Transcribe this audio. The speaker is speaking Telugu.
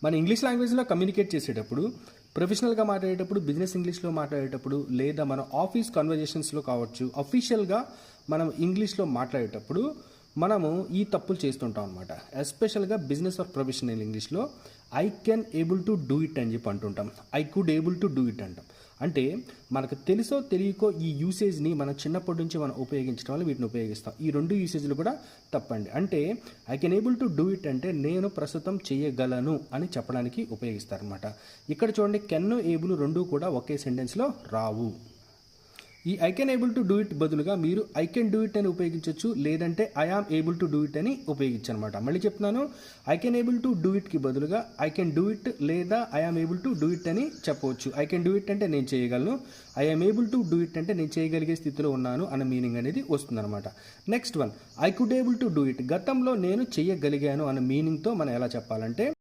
మన ఇంగ్లీష్ లాంగ్వేజ్లో కమ్యూనికేట్ చేసేటప్పుడు, ప్రొఫెషనల్గా మాట్లాడేటప్పుడు, బిజినెస్ ఇంగ్లీష్లో మాట్లాడేటప్పుడు, లేదా మన ఆఫీస్ కన్వర్జేషన్స్లో కావచ్చు, అఫీషియల్గా మనం ఇంగ్లీష్లో మాట్లాడేటప్పుడు మనము ఈ తప్పులు చేస్తుంటాం అనమాట. ఎస్పెషల్గా బిజినెస్ ఆర్ ప్రొఫెషనల్ ఇంగ్లీష్లో I can able to do it అని చెప్పి అంటుంటాం. I could able to do it అంటాం. అంటే మనకు తెలుసో తెలియకో ఈ యూసేజ్ని మనం చిన్నప్పటి నుంచి మనం ఉపయోగించడం వల్ల వీటిని ఉపయోగిస్తాం. ఈ రెండు యూసేజ్లు కూడా తప్పండి. అంటే I can able to do it అంటే నేను ప్రస్తుతం చేయగలను అని చెప్పడానికి ఉపయోగిస్తారనమాట. ఇక్కడ చూడండి, కెన్, ఏబుల్ రెండు కూడా ఒకే సెంటెన్స్లో రావు. ఈ I can able to do it బదులుగా మీరు ఐ కెన్ డూ ఇట్ అని ఉపయోగించవచ్చు, లేదంటే I am able to do it అని ఉపయోగించనమాట. మళ్ళీ చెప్తున్నాను, I can able to do ఇట్కి బదులుగా ఐ కెన్ డూ ఇట్ లేదా I am able to do it అని చెప్పవచ్చు. ఐ కెన్ డూ ఇట్ అంటే నేను చేయగలను, I am able to do it అంటే నేను చేయగలిగే స్థితిలో ఉన్నాను అన్న మీనింగ్ అనేది వస్తుందన్నమాట. Next one, I could able to do it, గతంలో నేను చేయగలిగాను అన్న మీనింగ్తో మనం ఎలా చెప్పాలంటే